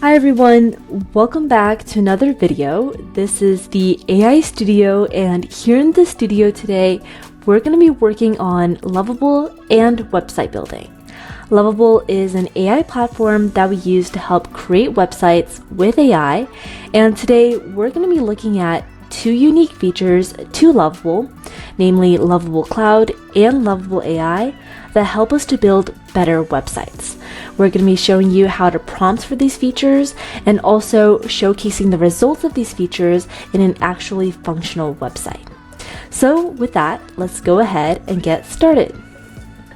Hi everyone, welcome back to another video. This is the AI Studio, and here in the studio today, we're going to be working on Lovable and website building. Lovable is an AI platform that we use to help create websites with AI, and today we're going to be looking at two unique features to Lovable, namely Lovable Cloud and Lovable AI, that help us to build better websites. We're going to be showing you how to prompt for these features and also showcasing the results of these features in an actually functional website. So with that, let's go ahead and get started.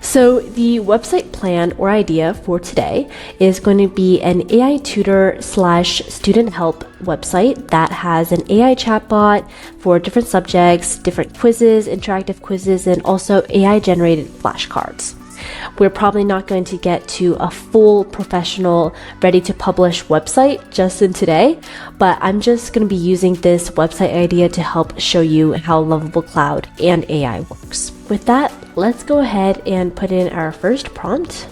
So the website plan or idea for today is going to be an AI tutor / student help website that has an AI chatbot for different subjects, different quizzes, interactive quizzes, and also AI generated flashcards. We're probably not going to get to a full professional ready to publish website just in today, but I'm just going to be using this website idea to help show you how Lovable Cloud and AI works. With that, let's go ahead and put in our first prompt.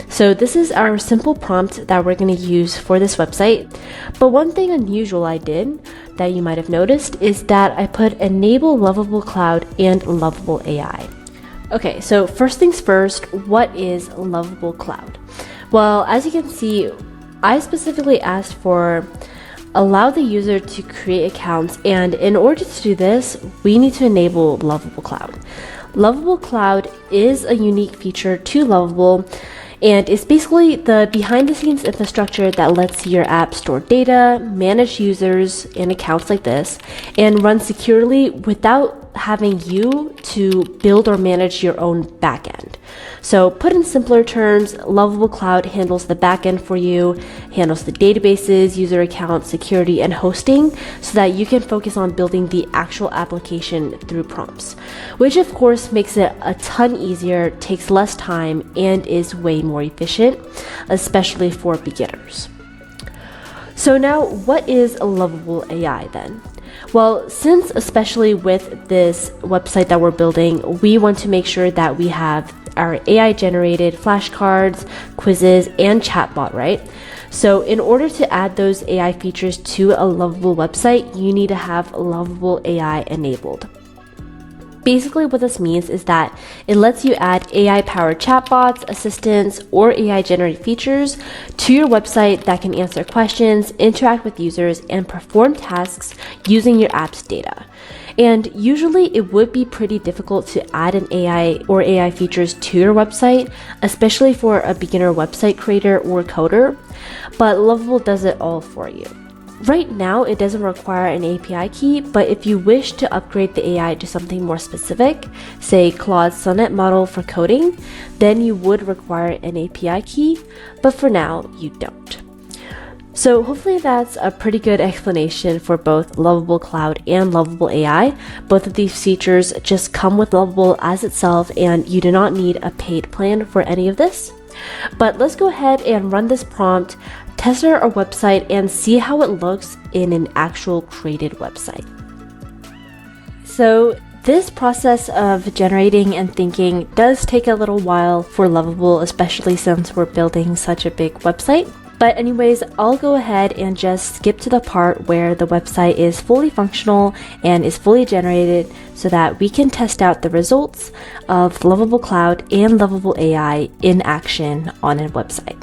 So this is our simple prompt that we're going to use for this website. But one thing unusual I did that you might have noticed is that I put enable Lovable Cloud and Lovable AI. Okay, so first things first, what is Lovable Cloud? Well, as you can see, I specifically asked for allow the user to create accounts, and in order to do this, we need to enable Lovable Cloud. Lovable Cloud is a unique feature to Lovable, and it's basically the behind-the-scenes infrastructure that lets your app store data, manage users and accounts like this, and run securely without having you to build or manage your own backend. So put in simpler terms, Lovable Cloud handles the backend for you, handles the databases, user accounts, security, and hosting so that you can focus on building the actual application through prompts, which of course makes it a ton easier, takes less time, and is way more efficient, especially for beginners. So now, what is Lovable AI then? Well, since especially with this website that we're building, we want to make sure that we have our AI generated flashcards, quizzes, and chatbot, right? So in order to add those AI features to a Lovable website, you need to have Lovable AI enabled. Basically, what this means is that it lets you add AI-powered chatbots, assistants, or AI-generated features to your website that can answer questions, interact with users, and perform tasks using your app's data. And usually, it would be pretty difficult to add an AI or AI features to your website, especially for a beginner website creator or coder, but Lovable does it all for you. Right now, it doesn't require an API key, but if you wish to upgrade the AI to something more specific, say Claude's Sonnet model for coding, then you would require an API key, but for now, you don't. So hopefully that's a pretty good explanation for both Lovable Cloud and Lovable AI. Both of these features just come with Lovable as itself, and you do not need a paid plan for any of this. But let's go ahead and run this prompt, test our website, and see how it looks in an actual created website. So this process of generating and thinking does take a little while for Lovable, especially since we're building such a big website. But anyways, I'll go ahead and just skip to the part where the website is fully functional and is fully generated so that we can test out the results of Lovable Cloud and Lovable AI in action on a website.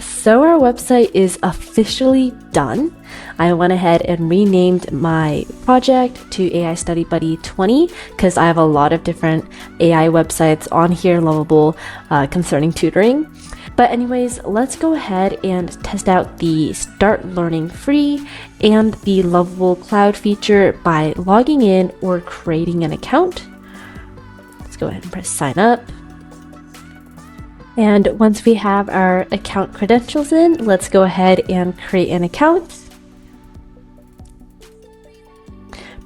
So our website is officially done. I went ahead and renamed my project to AI Study Buddy 20 because I have a lot of different AI websites on here, Lovable, concerning tutoring. But anyways, let's go ahead and test out the Start Learning Free and the Lovable Cloud feature by logging in or creating an account. Let's go ahead and press sign up. And once we have our account credentials in, let's go ahead and create an account.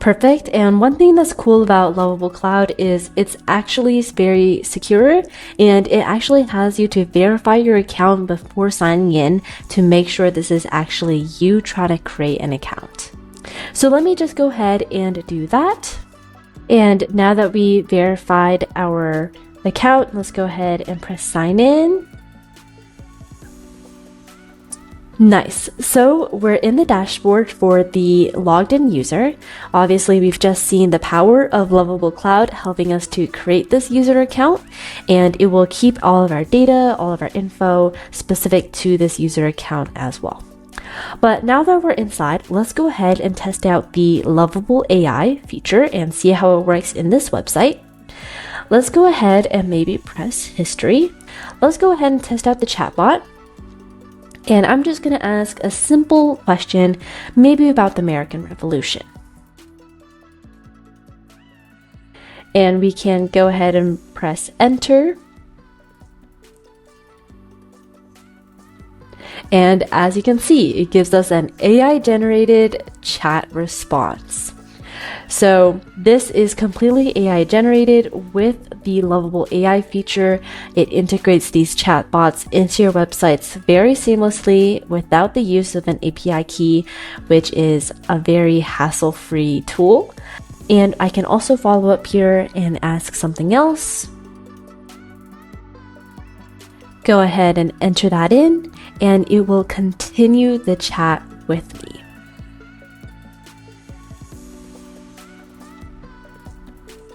Perfect. And one thing that's cool about Lovable Cloud is it's actually very secure, and it actually has you to verify your account before signing in to make sure this is actually you trying to create an account. So let me just go ahead and do that. And now that we verified our account, let's go ahead and press sign in. Nice. So we're in the dashboard for the logged in user. Obviously, we've just seen the power of Lovable Cloud helping us to create this user account, and it will keep all of our data, all of our info specific to this user account as well. But now that we're inside, let's go ahead and test out the Lovable AI feature and see how it works in this website. Let's go ahead and maybe press history. Let's go ahead and test out the chatbot. And I'm just going to ask a simple question, maybe about the American Revolution. And we can go ahead and press enter. And as you can see, it gives us an AI-generated chat response. So this is completely AI generated with the Lovable AI feature. It integrates these chatbots into your websites very seamlessly without the use of an API key, which is a very hassle-free tool. And I can also follow up here and ask something else. Go ahead and enter that in, and it will continue the chat with me.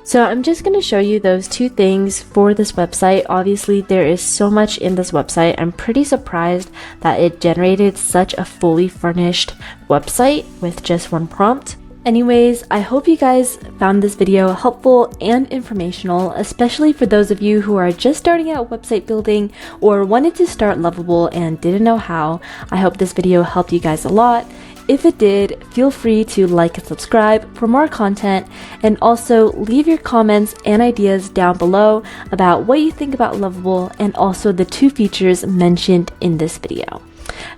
So I'm just going to show you those two things for this website. Obviously, there is so much in this website. I'm pretty surprised that it generated such a fully furnished website with just one prompt. Anyways, I hope you guys found this video helpful and informational, especially for those of you who are just starting out website building or wanted to start Lovable and didn't know how. I hope this video helped you guys a lot. If it did, feel free to like and subscribe for more content, and also leave your comments and ideas down below about what you think about Lovable and also the two features mentioned in this video.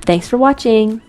Thanks for watching!